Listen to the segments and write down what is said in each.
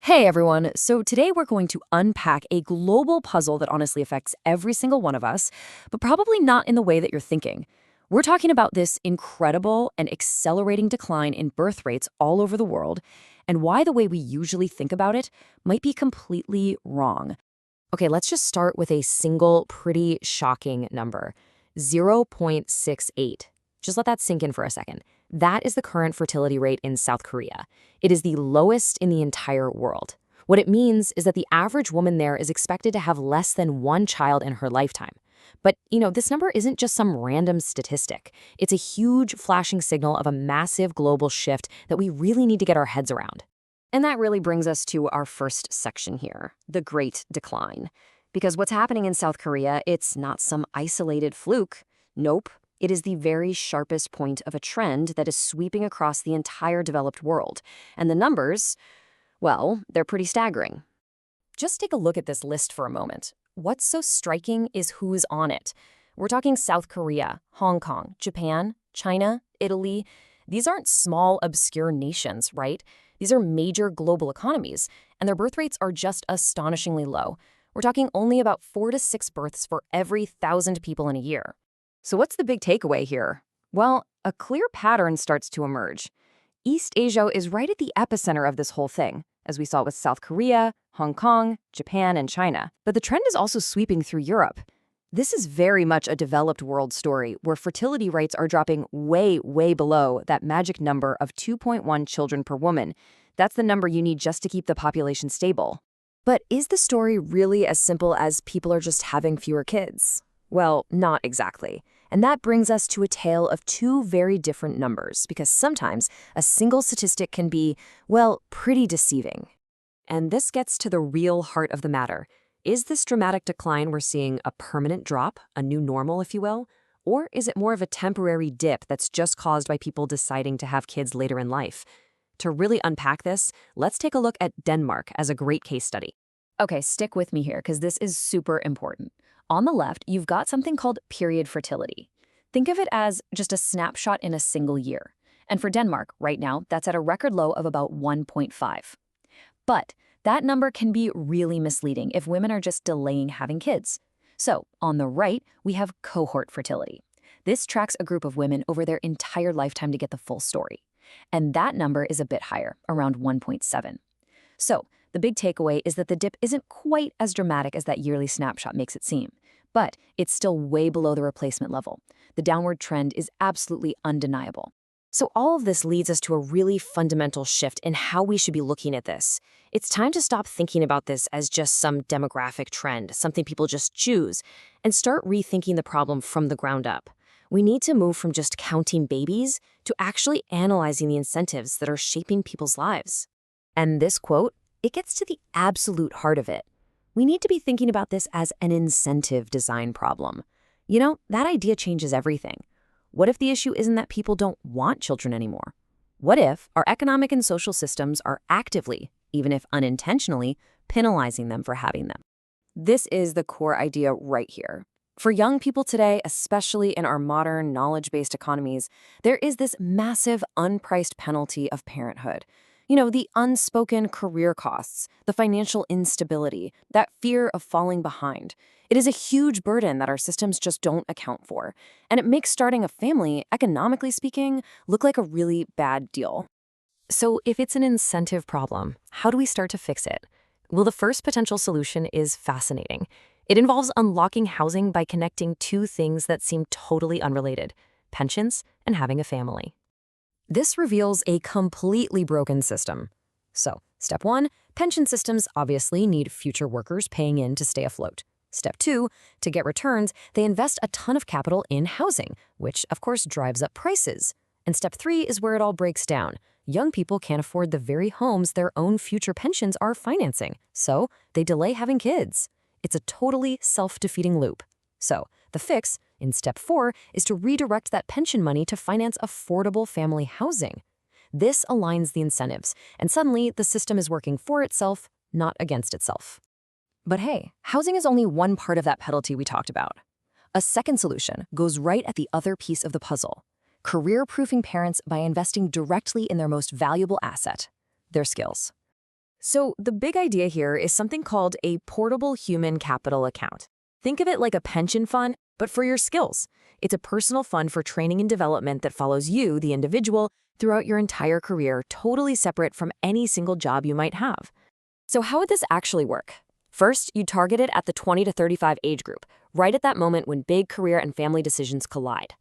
Hey everyone, so today we're going to unpack a global puzzle that honestly affects every single one of us, but probably not in the way that you're thinking. We're talking about this incredible and accelerating decline in birth rates all over the world, and why the way we usually think about it might be completely wrong. Okay, let's just start with a single, pretty shocking number, 0.68. Just let that sink in for a second. That is the current fertility rate in South Korea. It is the lowest in the entire world. What it means is that the average woman there is expected to have less than one child in her lifetime. But, this number isn't just some random statistic. It's a huge flashing signal of a massive global shift that we really need to get our heads around. And that really brings us to our first section here, the Great Decline. Because what's happening in South Korea, it's not some isolated fluke. Nope. It is the very sharpest point of a trend that is sweeping across the entire developed world. And the numbers, well, they're pretty staggering. Just take a look at this list for a moment. What's so striking is who's on it. We're talking South Korea, Hong Kong, Japan, China, Italy. These aren't small, obscure nations, right? These are major global economies, and their birth rates are just astonishingly low. We're talking only about 4 to 6 births for every 1,000 people in a year. So what's the big takeaway here? Well, a clear pattern starts to emerge. East Asia is right at the epicenter of this whole thing, as we saw with South Korea, Hong Kong, Japan, and China. But the trend is also sweeping through Europe. This is very much a developed world story where fertility rates are dropping way, way below that magic number of 2.1 children per woman. That's the number you need just to keep the population stable. But is the story really as simple as people are just having fewer kids? Well, not exactly. And that brings us to a tale of two very different numbers, because sometimes a single statistic can be, well, pretty deceiving. And this gets to the real heart of the matter. Is this dramatic decline we're seeing a permanent drop, a new normal, if you will? Or is it more of a temporary dip that's just caused by people deciding to have kids later in life? To really unpack this, let's take a look at Denmark as a great case study. Okay, stick with me here, because this is super important. On the left, you've got something called period fertility. Think of it as just a snapshot in a single year. And for Denmark, right now, that's at a record low of about 1.5. But that number can be really misleading if women are just delaying having kids. So, on the right, we have cohort fertility. This tracks a group of women over their entire lifetime to get the full story. And that number is a bit higher, around 1.7. So, the big takeaway is that the dip isn't quite as dramatic as that yearly snapshot makes it seem, but it's still way below the replacement level. The downward trend is absolutely undeniable. So all of this leads us to a really fundamental shift in how we should be looking at this. It's time to stop thinking about this as just some demographic trend, something people just choose, and start rethinking the problem from the ground up. We need to move from just counting babies to actually analyzing the incentives that are shaping people's lives. And this quote, it gets to the absolute heart of it. We need to be thinking about this as an incentive design problem. That idea changes everything. What if the issue isn't that people don't want children anymore? What if our economic and social systems are actively, even if unintentionally, penalizing them for having them? This is the core idea right here. For young people today, especially in our modern knowledge-based economies, there is this massive unpriced penalty of parenthood. The unspoken career costs, the financial instability, that fear of falling behind. It is a huge burden that our systems just don't account for. And it makes starting a family, economically speaking, look like a really bad deal. So if it's an incentive problem, how do we start to fix it? Well, the first potential solution is fascinating. It involves unlocking housing by connecting two things that seem totally unrelated: pensions and having a family. This reveals a completely broken system. So, step 1, pension systems obviously need future workers paying in to stay afloat. Step 2, to get returns, they invest a ton of capital in housing, which of course drives up prices. And step 3 is where it all breaks down. Young people can't afford the very homes their own future pensions are financing, so they delay having kids. It's a totally self-defeating loop. So, the fix, in step 4, is to redirect that pension money to finance affordable family housing. This aligns the incentives, and suddenly the system is working for itself, not against itself. But hey, housing is only one part of that penalty we talked about. A second solution goes right at the other piece of the puzzle: career-proofing parents by investing directly in their most valuable asset, their skills. So the big idea here is something called a portable human capital account. Think of it like a pension fund, but for your skills. It's a personal fund for training and development that follows you, the individual, throughout your entire career, totally separate from any single job you might have. So how would this actually work? First, you target it at the 20 to 35 age group, right at that moment when big career and family decisions collide.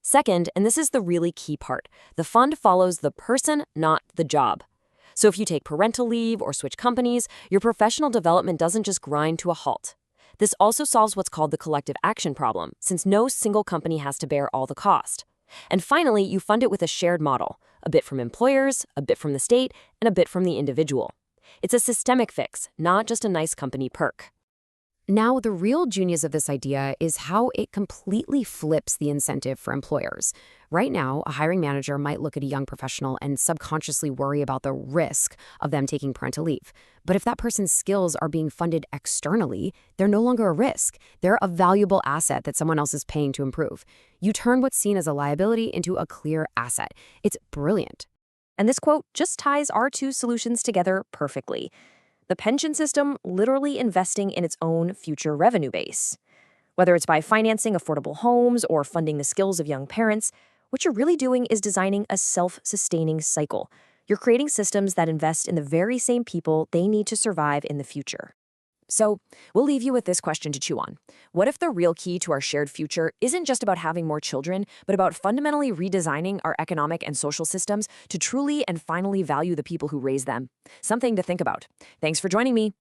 Second, and this is the really key part, the fund follows the person, not the job. So if you take parental leave or switch companies, your professional development doesn't just grind to a halt. This also solves what's called the collective action problem, since no single company has to bear all the cost. And finally, you fund it with a shared model, a bit from employers, a bit from the state, and a bit from the individual. It's a systemic fix, not just a nice company perk. Now, the real genius of this idea is how it completely flips the incentive for employers. Right now, a hiring manager might look at a young professional and subconsciously worry about the risk of them taking parental leave. But if that person's skills are being funded externally, they're no longer a risk. They're a valuable asset that someone else is paying to improve. You turn what's seen as a liability into a clear asset. It's brilliant. And this quote just ties our two solutions together perfectly. The pension system literally investing in its own future revenue base. Whether it's by financing affordable homes or funding the skills of young parents, what you're really doing is designing a self-sustaining cycle. You're creating systems that invest in the very same people they need to survive in the future. So, we'll leave you with this question to chew on. What if the real key to our shared future isn't just about having more children, but about fundamentally redesigning our economic and social systems to truly and finally value the people who raise them? Something to think about. Thanks for joining me.